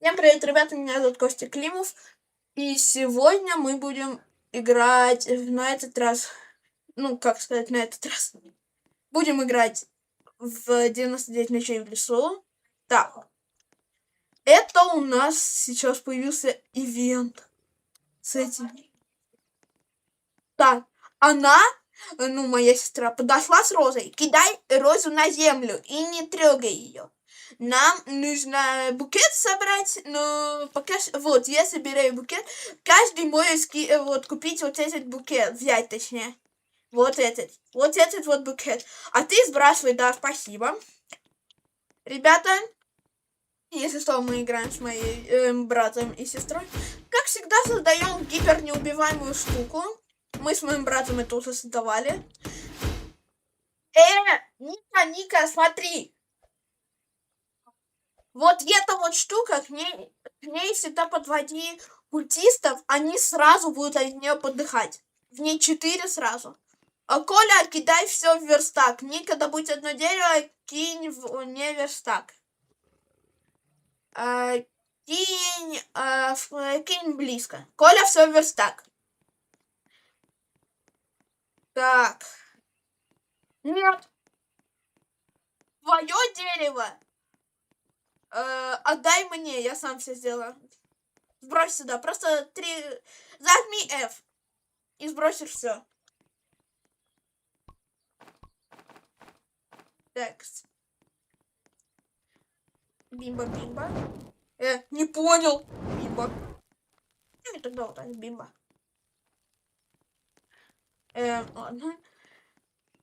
Всем привет, ребята, меня зовут Костя Климов. И сегодня мы будем играть на этот раз, будем играть в 99 ночей в лесу. Так, это у нас сейчас появился ивент с этим. Так, моя сестра, подошла с розой. Кидай розу на землю и не трогай ее. Нам нужно букет собрать, но пока... Вот, я собираю букет. Каждый может купить вот этот букет, взять точнее. Вот этот вот букет. А ты сбрасывай, да, спасибо. Ребята, если что, мы играем с моим братом и сестрой. Как всегда, создаем гипернеубиваемую штуку. Мы с моим братом это уже создавали. Ника, смотри. Вот эта вот штука, к ней всегда подводи культистов, они сразу будут от нее подыхать. В ней 4 сразу. А Коля, кидай все в верстак. Ника, добудь одно дерево, кинь не верстак. Кинь близко. Коля, все в верстак. Так. Нет. Твое дерево. Отдай мне, я сам все сделаю. Сбрось сюда, просто 3... Зажми F. И сбросишь все. Так. Бимба. Не понял. Бимба. Ну, тогда вот так, бимба. Ладно.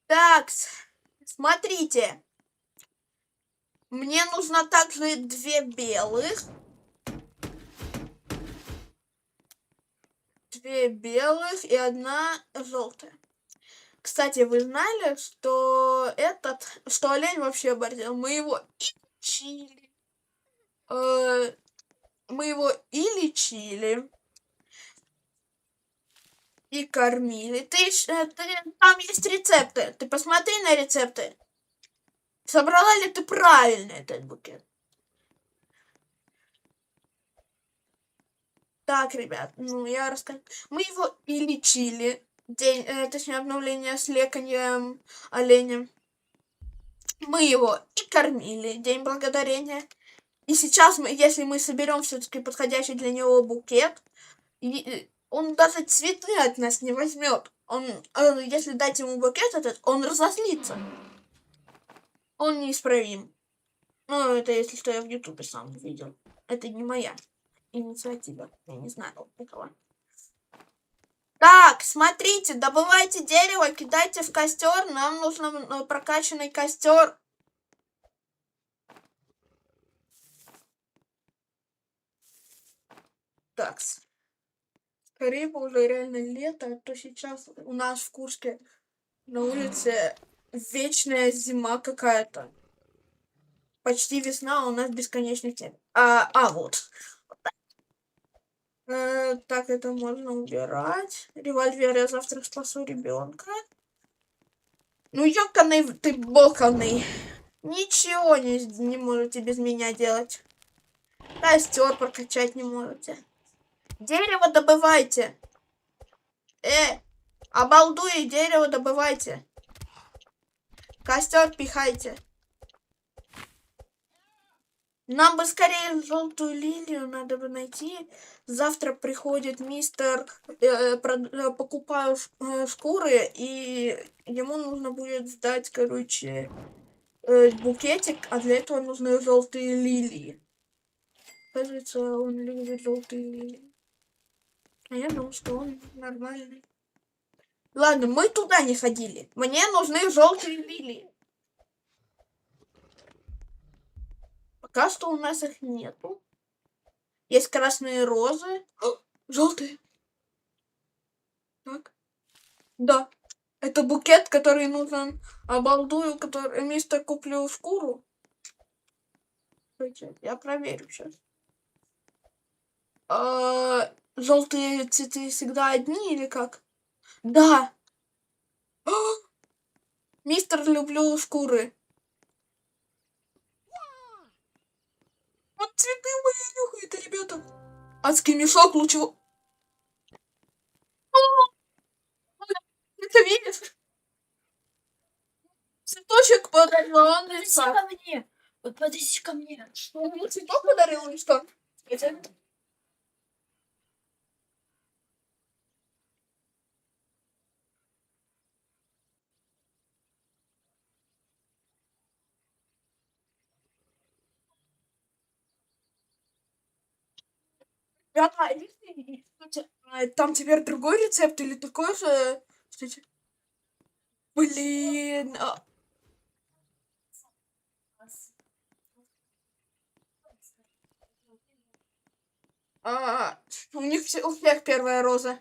Так, смотрите. Мне нужно также 2 белых. 2 белых и 1 желтая. Кстати, вы знали, что олень вообще оборзел? Мы его и лечили. И кормили. Там есть рецепты. Ты посмотри на рецепты. Собрала ли ты правильно этот букет? Так, ребят, я расскажу. Мы его и лечили. Точнее, обновление с леканьем оленя. Мы его и кормили. День благодарения. И сейчас, если мы соберем все-таки подходящий для него букет, он даже цветы от нас не возьмет. Если дать ему букет этот, он разозлится. Он неисправим. Это если что, я в Ютубе сам видел. Это не моя инициатива. Я не знаю этого. Так, смотрите, добывайте дерево, кидайте в костер. Нам нужен прокачанный костер. Так. Скорее бы уже реально лето, а то сейчас у нас в Курске на улице вечная зима какая-то. Почти весна, а у нас бесконечный день. Вот. Так, это можно убирать. Револьвер, я завтра спасу ребенка. Ёканый ты боканый. Ничего не можете без меня делать. Костер прокачать не можете. Дерево добывайте. Обалдуй, дерево добывайте. Костер пихайте. Нам бы скорее желтую лилию надо бы найти. Завтра приходит мистер, покупаю шкуры, и ему нужно будет сдать, букетик, а для этого нужны желтые лилии. Оказывается, он любит желтые лилии. А я думал, что он нормальный. Ладно, мы туда не ходили. Мне нужны желтые лилии. Пока что у нас их нету. Есть красные розы. Желтые. Так. Да. Это букет, который нужен обалдую, который мистер куплю шкуру. Я проверю сейчас. Желтые цветы всегда одни или как? Да. Мистер, люблю шкуры. Вот цветы мои нюхают, Адский мешок лучевого... Ты видишь? Цветочек подарил, а он Подойди ко мне. Вот подойди ко мне. Что, он ему цветок подарил или что? Ребята, там теперь другой рецепт или такой же? Кстати, блин. У них у всех первая роза.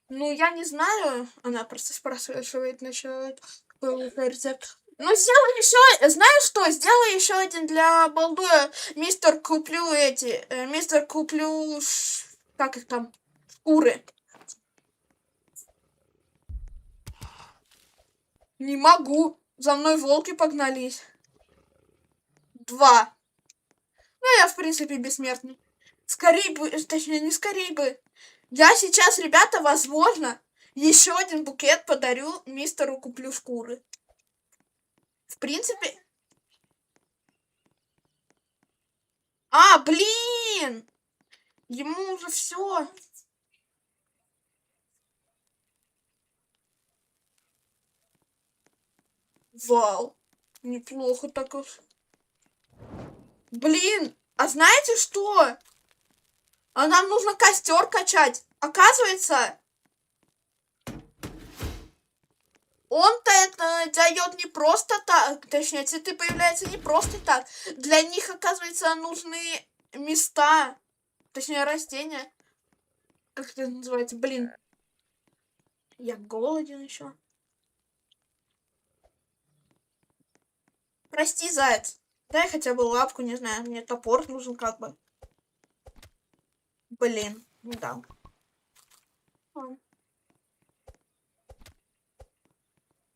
Ну, я не знаю. Она просто спрашивает насчет какой рецепт. Ну, сделай еще, знаешь что, сделай еще один для балдуя. Мистер куплю как их там, шкуры. Не могу. За мной волки погнались. 2. Ну, я, в принципе, бессмертный. Скорей бы, точнее, не скорей бы. Я сейчас, ребята, возможно, еще один букет подарю мистеру куплю шкуры. В принципе... блин! Ему уже все. Вау. Неплохо так уж. Блин, а знаете что? А нам нужно костер качать. Оказывается, он-то это дает не просто так. Точнее, цветы появляются не просто так. Для них, оказывается, нужны места. Точнее, растения. Как это называется? Блин. Я голоден еще. Прости, заяц. Дай хотя бы лапку, не знаю. Мне топор нужен как бы. Блин, не дал.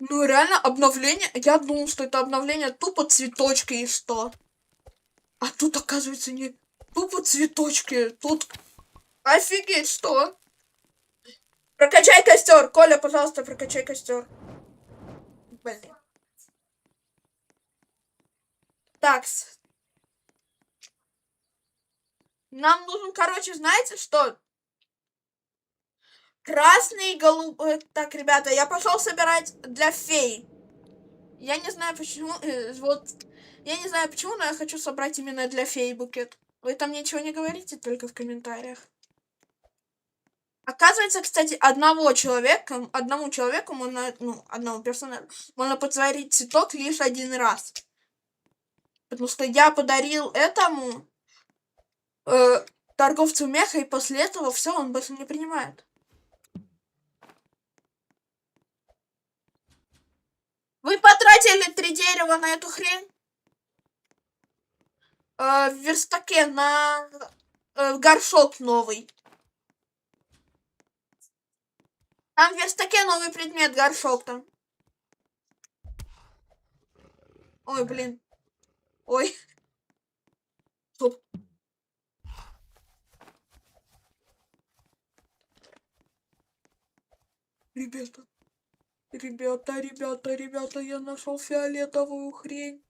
Ну, реально, обновление... Я думал, что это обновление тупо цветочки и что. А тут, оказывается, не тупо цветочки. Тут... Офигеть, что? Прокачай костер. Коля, пожалуйста, прокачай костер. Блин. Так. Нам нужен, короче, знаете что? Красный, голубой. Так, ребята, я пошел собирать для фей. Я не знаю почему. Я не знаю почему, но я хочу собрать именно для фей букет. Вы там ничего не говорите, только в комментариях. Оказывается, кстати, одному человеку можно, одному персонажу можно подарить цветок лишь один раз. Потому что я подарил этому торговцу меха, и после этого все, он больше не принимает. Вы потратили 3 дерева на эту хрень? В верстаке на горшок новый. Там в верстаке новый предмет, горшок там. Ой, блин. Ой. Стоп. Ребята, я нашел фиолетовую хрень.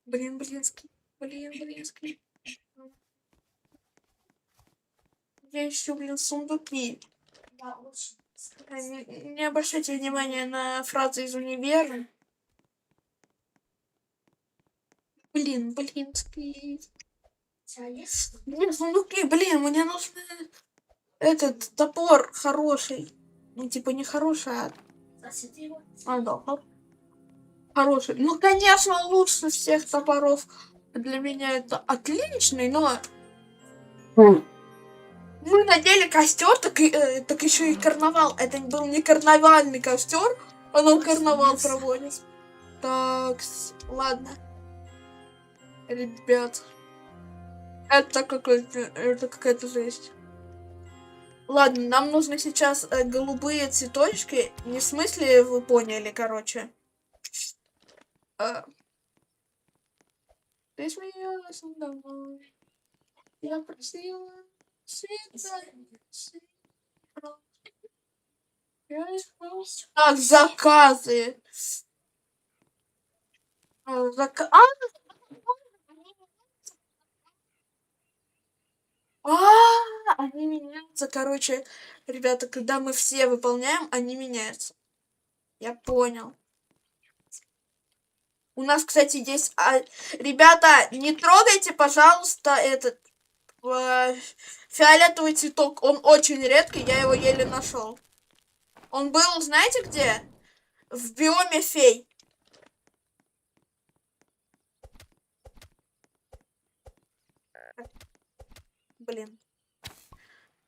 Блинский. Я ищу, сундуки. Не обращайте внимания на фразы из универа. Блинский. Сундуки, мне нужны этот топор хороший. Ну, типа не хороший, да. Хороший. Ну, конечно, лучше всех топоров. Для меня это отличный, но... Мы надели костер, так еще и карнавал. Это был не карнавальный костер, а нам карнавал проводит. Так, ладно. Ребят. Это какая-то жесть. Ладно, нам нужны сейчас голубые цветочки. Не в смысле, вы поняли, короче. А, ты смеялась надо мной. Я просила свидания. Так, заказы. Они меняются, короче, ребята, когда мы все выполняем, они меняются. Я понял. У нас, кстати, есть... ребята, не трогайте, пожалуйста, этот фиолетовый цветок. Он очень редкий, я его еле нашел. Он был, знаете где? В биоме фей. Блин.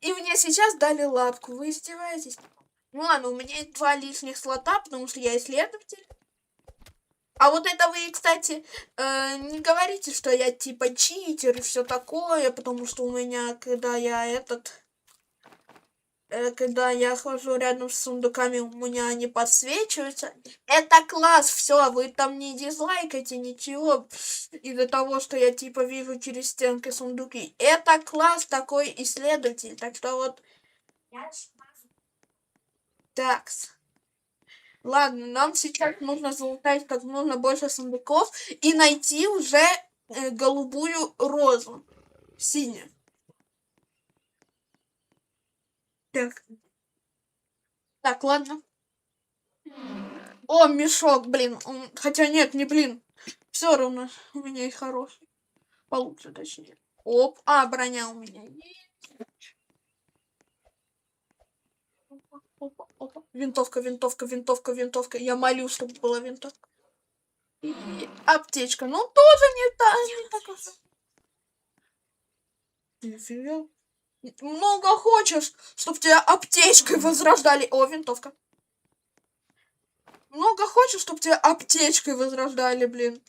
И мне сейчас дали лапку. Вы издеваетесь? Ну ладно, у меня есть 2 лишних слота, потому что я исследователь. А вот это вы, кстати, не говорите, что я типа читер и все такое, потому что у меня, когда я хожу рядом с сундуками, у меня они подсвечиваются. Это класс, все, вы там не дизлайкайте ничего из-за того, что я типа вижу через стенки сундуки. Это класс такой исследователь, так что вот. Такс. Ладно, нам сейчас нужно залутать как можно больше сундуков и найти уже голубую розу. Синюю. Так. Так, ладно. О, мешок, блин. Хотя нет, не блин. Все равно у меня и хороший. Получше, точнее. Оп. Броня у меня есть. Опа, опа. Винтовка, винтовка, винтовка, винтовка. Я молю, чтобы была винтовка. И аптечка. Ну, тоже не так уж. Нифига. Много хочешь, чтоб тебя аптечкой возрождали. О, винтовка. Много хочешь, чтоб тебя аптечкой возрождали, блин.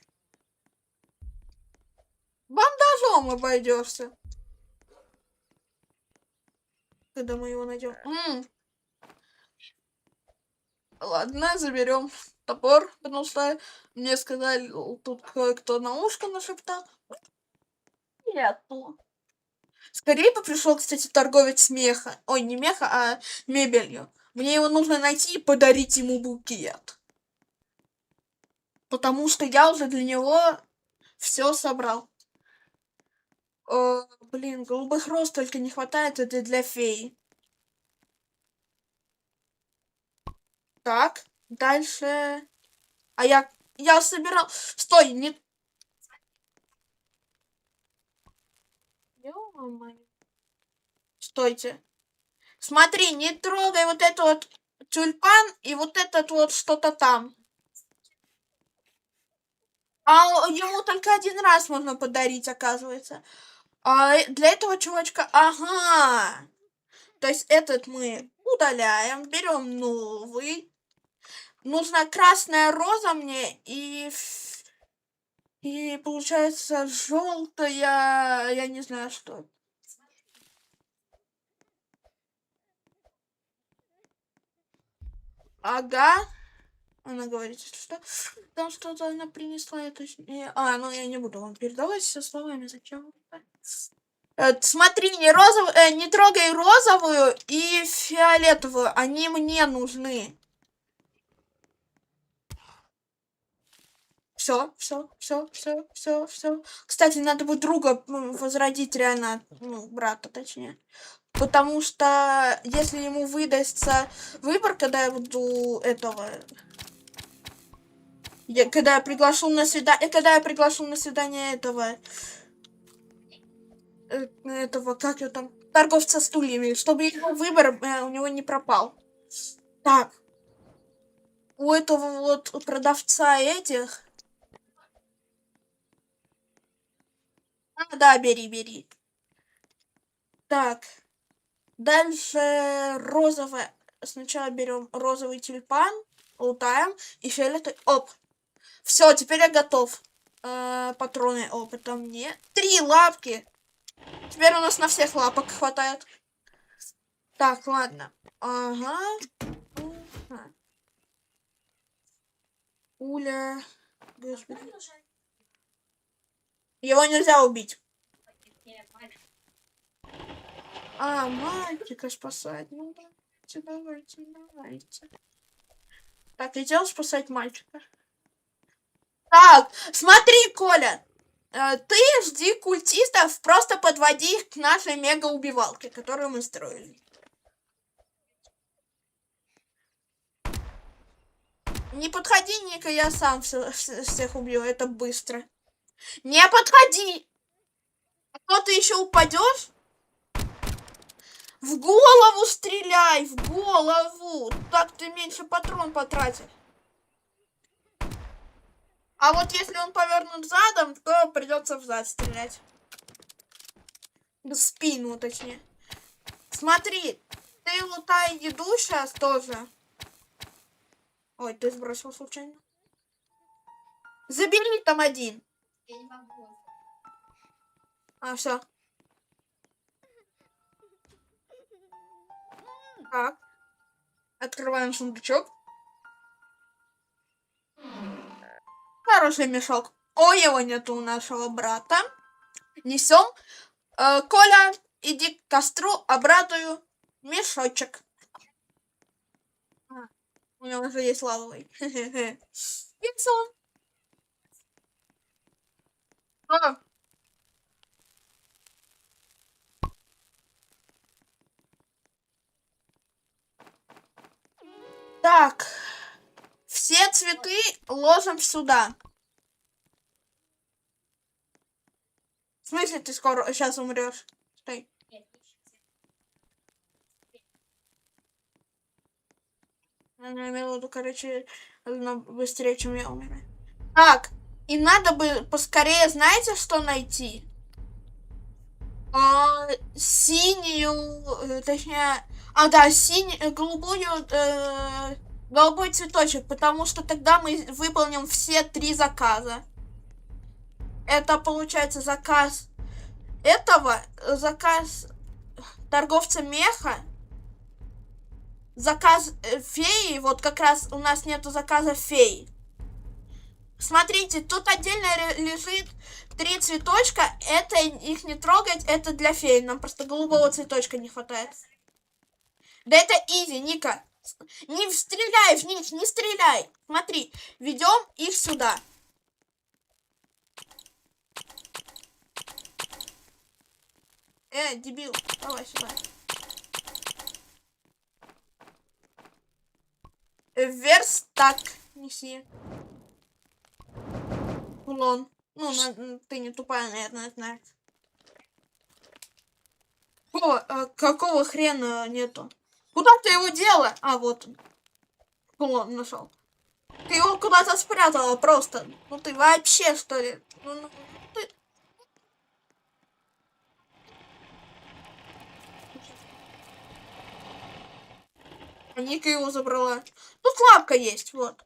Бандажом обойдешься. Когда мы его найдем. Ладно, заберем топор, потому что мне сказали, тут кое-кто на ушко нашептал. Нету. Скорее бы пришел, кстати, торговец меха. Ой, не меха, а мебелью. Мне его нужно найти и подарить ему букет. Потому что я уже для него все собрал. Блин, голубых роз только не хватает, это для феи. Так, дальше. Я собирал. Стой, не. Ё-моё. Стойте. Смотри, не трогай вот это вот тюльпан и вот этот вот что-то там. Ему только 1 раз можно подарить, оказывается. Для этого чувачка, ага. То есть этот мы удаляем, берем новый. Нужна красная роза мне и получается желтая, я не знаю что. Ага. Она говорит, что там что-то она принесла, я точно. Ну я не буду вам передавать все словами, зачем? Смотри, не трогай розовую и фиолетовую, они мне нужны. Все. Кстати, надо будет друга возродить реально, брата точнее. Потому что если ему выдастся выбор, когда я буду когда я приглашу на свидание как его там, торговца стульями, чтобы его выбор у него не пропал. Так. У этого вот продавца этих. Да, бери. Так. Дальше розовая. Сначала берем розовый тюльпан, лутаем и фиолетовый. Оп. Все, теперь я готов. Патроны опыта мне. 3 лапки. Теперь у нас на всех лапок хватает. Так, ладно. Ага. Уля. Господи. Его нельзя убить. А, мальчика спасать. Ну, давайте. Так, идем спасать мальчика. Так, смотри, Коля. Ты жди культистов, просто подводи их к нашей мега-убивалке, которую мы строили. Не подходи, Ника, я сам всех убью, это быстро. Не подходи! А то ты еще упадешь? В голову стреляй, в голову! Так ты меньше патрон потратишь. А вот если он повернут задом, то придется взад стрелять. В спину, точнее. Смотри, ты лутай еду сейчас тоже. Ой, ты сбросил случайно. Забери там один. Я не могу. А, все. Так. Открываем сундучок. Хороший мешок. О, его нету у нашего брата. Несем. Коля, иди к костру, обрадую мешочек. У него уже есть лавовый. Яйцо. Так. Все цветы ложим сюда. В смысле ты скоро сейчас умрешь? Стой. Я имела в виду, короче, быстрее, чем я умираю. Так, и надо бы поскорее, знаете, что найти? Синюю, точнее, да, голубую, голубой цветочек, потому что тогда мы выполним все 3 заказа. Это получается заказ этого, заказ торговца меха, заказ феи, вот как раз у нас нету заказа феи. Смотрите, тут отдельно лежит 3 цветочка, это их не трогать, это для феи, нам просто голубого цветочка не хватает. Да это изи, Ника. Не стреляй в них, не стреляй. Смотри, ведем их сюда. Дебил, давай сюда. Верстак неси. Кулон. Ну, ты не тупая, наверное, знаешь. Какого хрена нету? Куда ты его дела? А, вот он. Кулон нашел. Ты его куда-то спрятала просто. Ну ты вообще, что ли? Ты... Ника его забрала. Тут лапка есть, вот.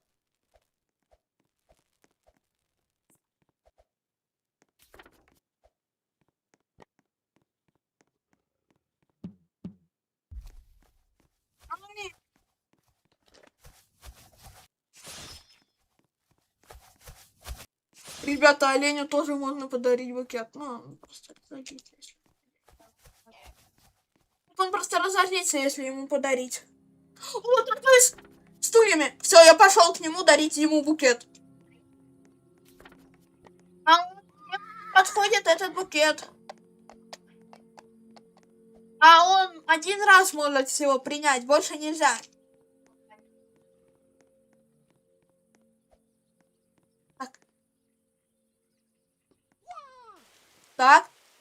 Ребята, оленю тоже можно подарить букет. Ну, он просто разозлится, если... Он просто разозлится, если ему подарить. Вот такой с стульями. Все, я пошел к нему дарить ему букет. А мне подходит этот букет. А он один раз может всего принять, больше нельзя.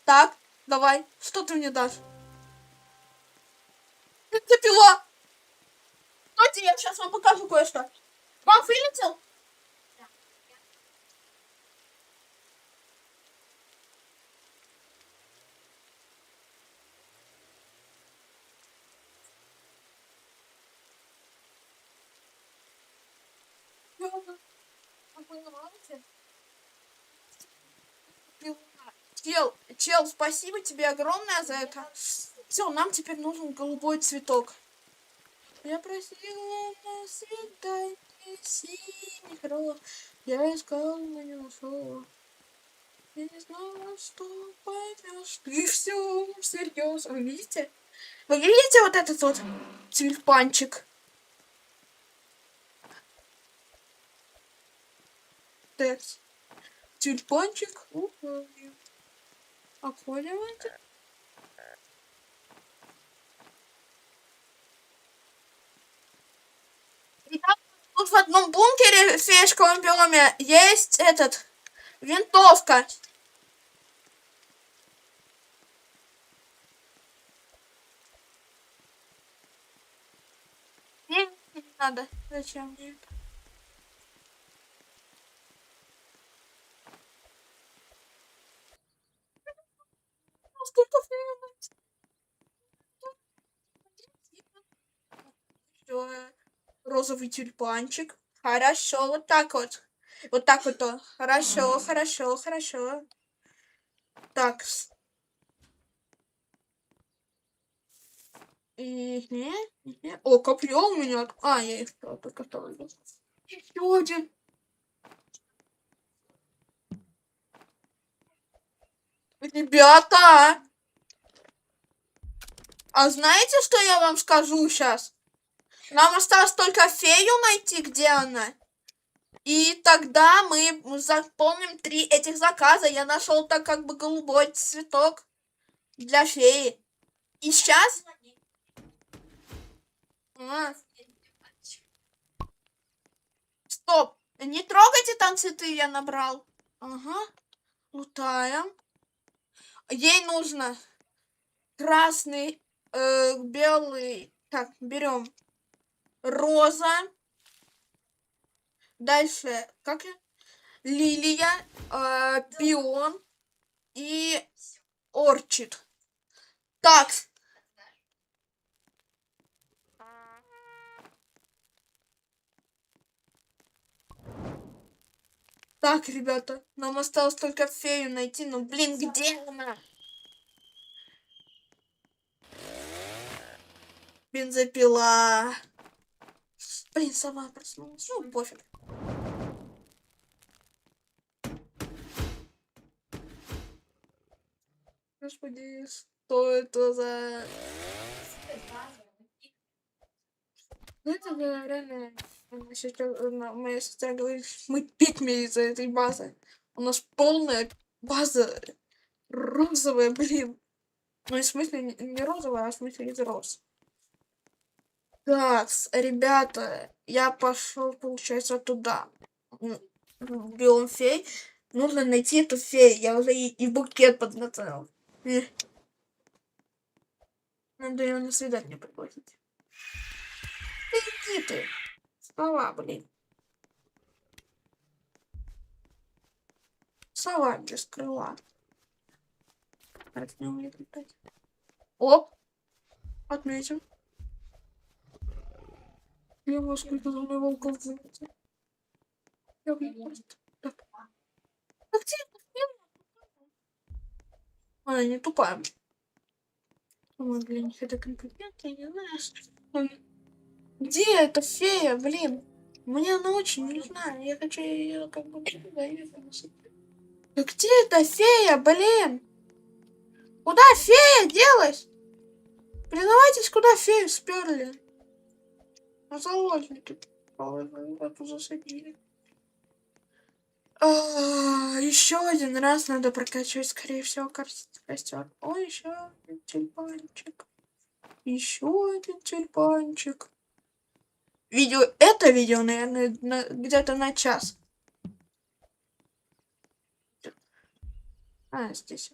Так, давай. Что ты мне дашь? Это пила. Давайте я сейчас вам покажу кое-что. Вам вылетел? Чел, спасибо тебе огромное за это. Все, нам теперь нужен голубой цветок. Я просила на свидание. синих роз. Я искал, но не нашел. Я не знала, что поймешь. И все, всерьез. Вы видите? Вы видите вот этот вот тюльпанчик? Текст. Тюльпанчик уходит. Околевайте. Тут в одном бункере в феечковом биоме есть этот винтовка. Не надо. Зачем мне это? Сколько времени? Розовый тюльпанчик. Хорошо, вот так вот. Вот так вот. Хорошо, хорошо, хорошо. Так. О, копье у меня. А, я их только что возьму. Еще один. Ребята! А знаете, что я вам скажу сейчас? Нам осталось только фею найти, где она. И тогда мы заполним 3 этих заказа. Я нашел так как бы голубой цветок для феи. И сейчас... Стоп! Не трогайте, там цветы я набрал. Ага. Лутаем. Ей нужно красный, белый. Так, берем роза. Дальше, как я? Лилия, пион и орчид. Так. Так, ребята, нам осталось только фею найти. Ну, блин, где она? Бензопила. Блин, сама проснулась. Ну, пофиг. Господи, что это за... Ну, это реально... Моя сестра говорит, мы пикми из-за этой базы. У нас полная база розовая, блин. Ну, в смысле, не розовая, а в смысле из роз. Так, ребята, я пошел, получается, туда. В биом фей. Нужно найти эту фею. Я уже и букет подготовил. Надо ее на свидание пригласить. Иди ты. Сова, блин. Сова без крыла. Как не умеет летать. Оп. Отметим. Я вас сколько за мной волков заметил. Я просто... Так. А где эта фея? Она не тупая. Ой, блин, это компетентная, не знаю. Где эта фея, блин? Мне она очень нужна. Я хочу ее как бы... Да где эта фея, блин? Куда фея делась? Признавайтесь, куда фею сперли? На заложники. Эту засадили. Еще один раз надо прокачивать, скорее всего, костер. О, еще один тюльпанчик. Еще один тюльпанчик. Это видео, наверное, где-то на час. А, здесь.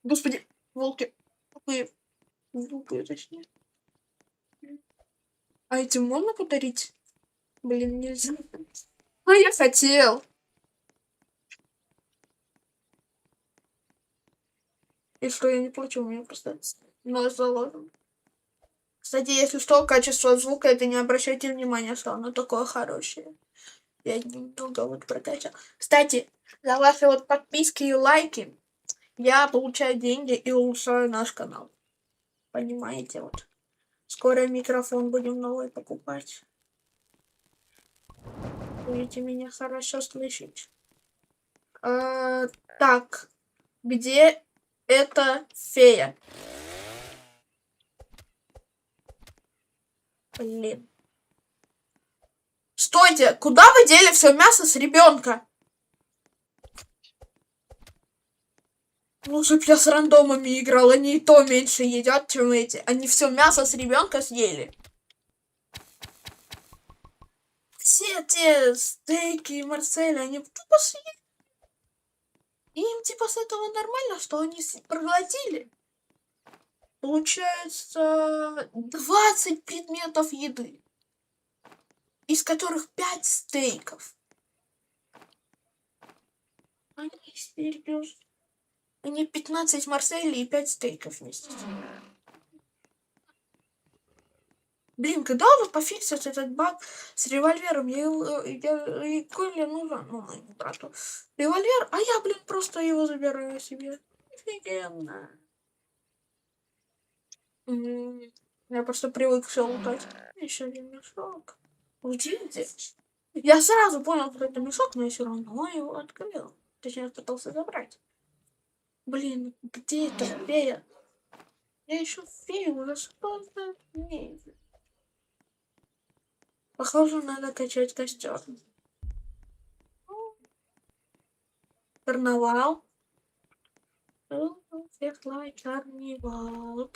Господи, волки. Глупые, точнее. А этим можно подарить? Блин, нельзя. А я хотел. И что, я не плачу, у меня просто нос заложен. Кстати, если что, качество звука, это не обращайте внимания, что оно такое хорошее. Я немного вот прокачал. Кстати, за ваши вот подписки и лайки я получаю деньги и улучшаю наш канал. Понимаете, вот. Скоро микрофон будем новый покупать. Будете меня хорошо слышать. Так, где эта фея? Блин. Стойте, куда вы дели все мясо с ребенка? Лучше б я с рандомами играл, они и то меньше едят, чем эти. Они все мясо с ребенка съели. Все те стейки и Марсель, они тупо съели. И им типа с этого нормально, что они проглотили. Получается 20 предметов еды, из которых 5 стейков. Они серьезно. Они 15 Марселей и 5 стейков вместе. Блин, когда уже пофиксят этот баг с револьвером? Я Коля нужен, ну, моему брату. Револьвер, а я, блин, просто его забираю себе. Офигенно. Я просто привык все лутать. Еще один мешок. Видите? Я сразу понял, что это мешок, но я все равно его открыл. Точнее, пытался забрать. Блин, где эта фея? Я ищу фею уже 100 дней. Похоже, надо качать костер. Карнавал. Светлый карнавал.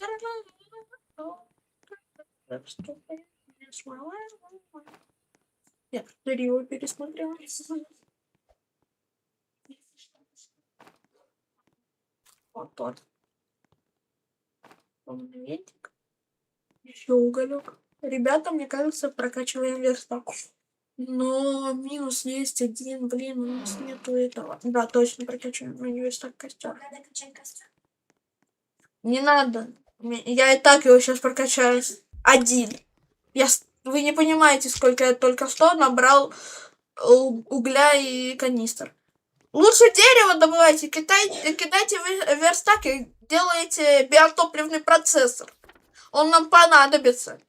Я его пересмотрела. Вот тот. Винтик. Еще уголек. Ребята, мне кажется, прокачиваем верстак. Но минус есть один, блин, у нас нету этого. Да, точно прокачиваем верстак костер. Надо качать костер. Не надо. Я и так его сейчас прокачаю. Один. Вы не понимаете, сколько я только что набрал угля и канистр. Лучше дерево добывайте, кидайте верстак и делайте биотопливный процессор. Он нам понадобится.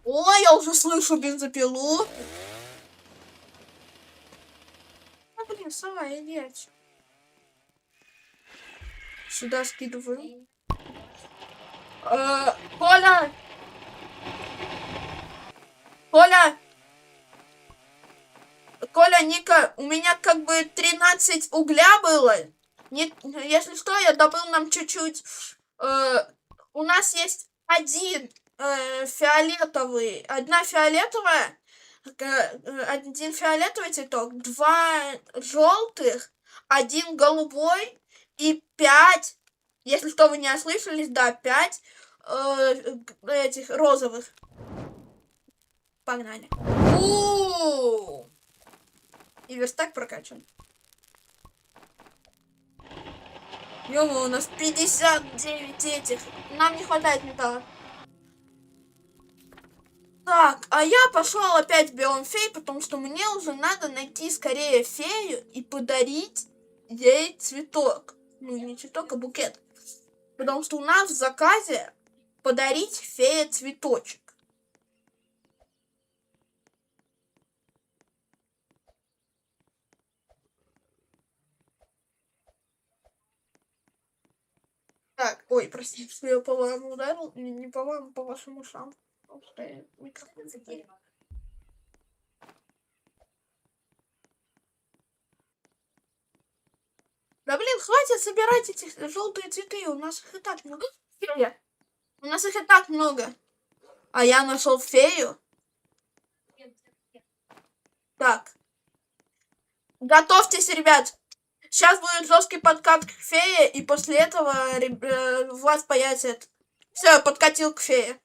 Ой, я уже слышу бензопилу. А, блин, сова, иди отсюда. Сюда скидываю. Коля! Коля! Коля, Ника, у меня как бы 13 угля было. Если что, я добыл нам чуть-чуть. У нас есть один фиолетовый, одна фиолетовая, один фиолетовый цветок, 2 желтых, 1 голубой и 5, если что, вы не ослышались, да, 5 этих розовых. Погнали. И верстак прокачан. Ё-моё, у нас 59 этих. Нам не хватает металла. Так, а я пошел опять в биом фей, потому что мне уже надо найти скорее фею и подарить ей цветок. Ну, не цветок, а букет. Потому что у нас в заказе подарить фее цветочек. Так, ой, простите, что я по вам ударил. Не по вам, по вашим ушам. Потому что я микрофон закинул. Да блин, хватит собирать эти желтые цветы, у нас их и так много. Фея. У нас их и так много. А я нашел фею. Так. Готовьтесь, ребят. Сейчас будет жесткий подкат к фее, и после этого у вас появится это. Все, я подкатил к фее.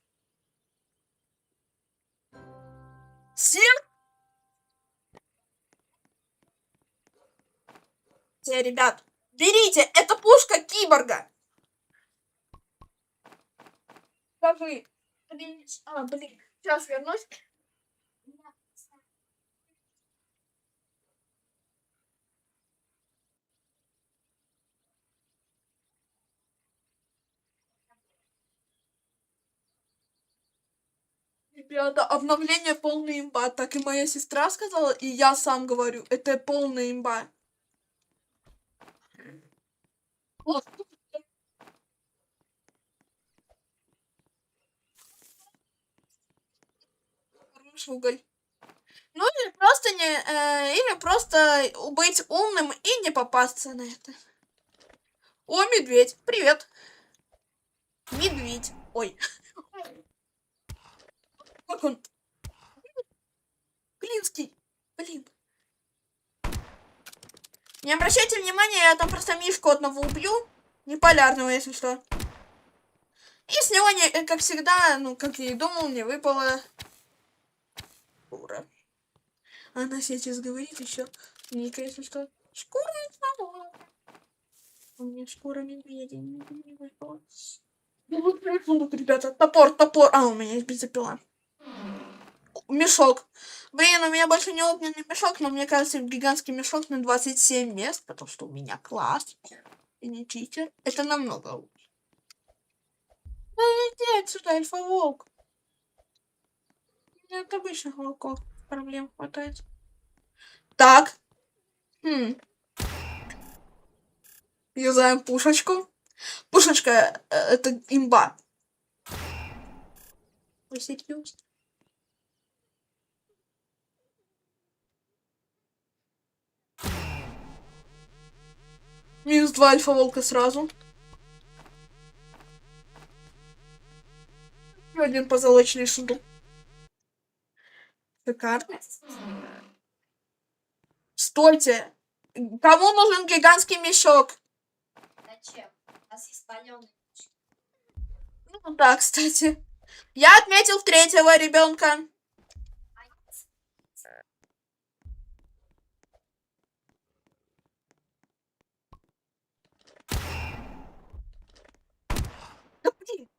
Все, ребят, берите, это пушка киборга. Скажи. Блин, сейчас вернусь. Ребята, обновление полная имба. Так и моя сестра сказала, и я сам говорю. Это полная имба. Вот. Хороший уголь. Ну, или просто или просто быть умным и не попасться на это. О, медведь, привет. Медведь. Ой. Как он? Клинский. Блин. Не обращайте внимания, я там просто мишку одного убью. Не полярного, если что. И с него, как всегда, ну, как я и думал, мне выпала шкура. Она сейчас говорит еще. Ника, если что. Шкура одного. У меня шкура медведя не выпала. Ну, ребята, топор. А, у меня есть бензопила. Мешок. Блин, у меня больше не огненный мешок, но мне кажется, гигантский мешок на 27 мест, потому что у меня класс. И не читер. Это намного лучше. Ну иди отсюда, альфа-волк. У меня от обычных волков проблем хватает. Так. Юзаем пушечку. Пушечка это имба. Вы серьезно? Минус 2 альфа-волка сразу. Один позолоченный сундук. Шикарно. Стойте! Кому нужен гигантский мешок? Зачем? У нас есть палёный. Ну да, кстати. Я отметил третьего ребенка. Да блин.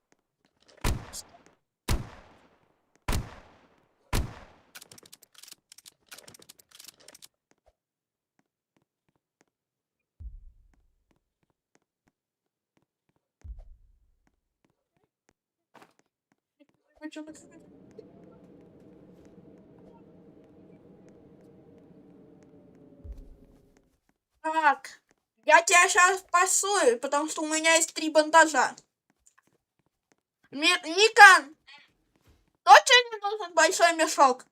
Так, я тебя сейчас спасу, потому что у меня есть 3 бандажа. Ника, точно не нужен большой мешок?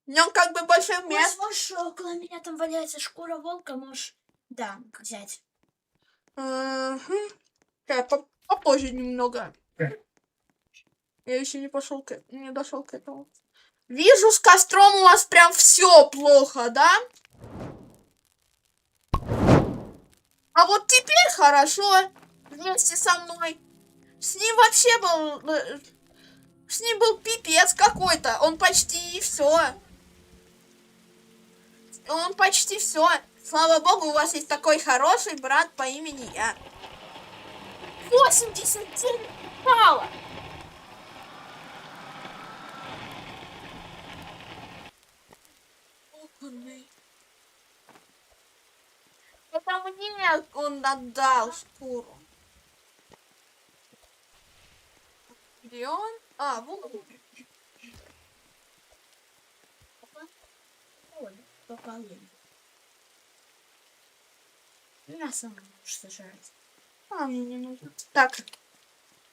В нем как бы больше места. Можешь, около меня там валяется шкура волка, можешь, да, взять. Попозже немного. Я еще не дошел к этому. Вижу, с костром у вас прям все плохо, да? А вот теперь хорошо. Вместе со мной. С ним вообще был... С ним был пипец какой-то. Он почти все. Слава богу, у вас есть такой хороший брат по имени я. 89 баллов. Это мне он отдал шкуру. Где он? А, вот. Мясо можешь сожрать. А, мне не нужно. Так,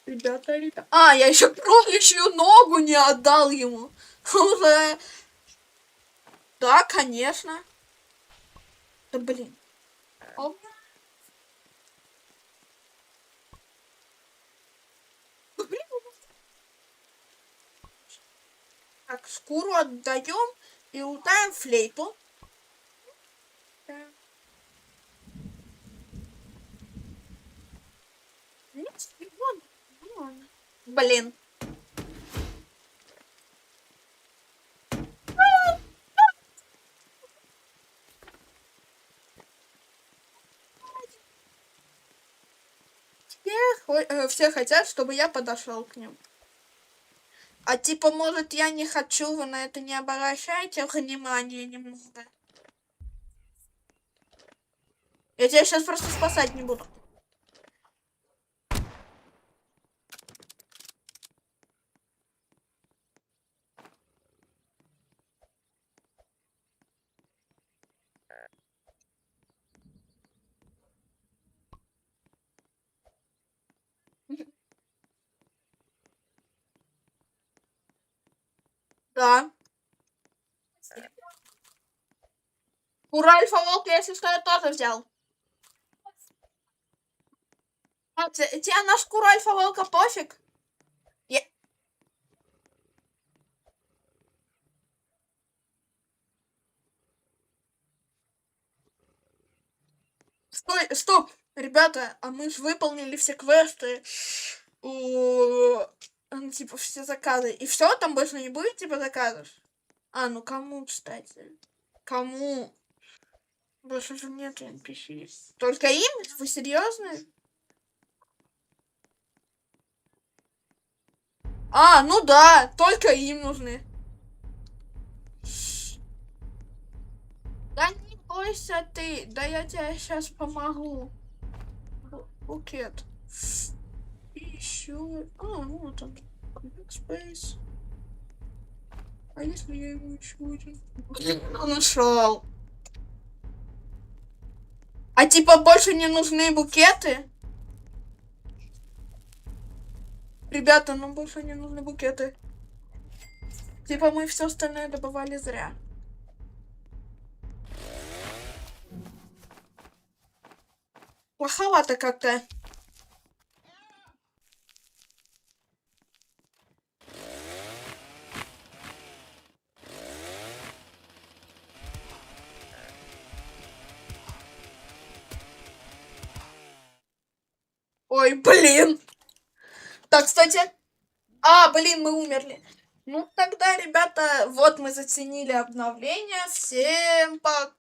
ребята. А, я еще кроличью ногу не отдал ему. Уже. Да, конечно. Да блин. Оп. Да, блин. Так, шкуру отдаем и лутаем флейту. Блин. Все хотят, чтобы я подошел к ним. А типа, может, я не хочу, вы на это не обращайте внимания немного. Я тебя сейчас просто спасать не буду. Да. Кура альфа-волк, я, если что, я тоже взял. А, тебе на шкуру альфа-волка пофиг? Стой, стоп! Ребята, а мы же выполнили все квесты. Ну, типа, все заказы. И все, там больше не будет, типа, заказов? А, ну кому, кстати? Кому? Больше же нет NPC. Только им? Вы серьезно? А, ну да, только им нужны. Да не бойся ты, да я тебе сейчас помогу. Букет. И еще... А, вот он. Space. А если я его еще один? Нашел. А типа больше не нужны букеты? Ребята, нам больше не нужны букеты. Типа мы все остальное добывали зря. Плоховато как-то. Ой, блин. Так, кстати. А, блин, мы умерли. Ну, тогда, ребята, вот мы заценили обновление. Всем пока.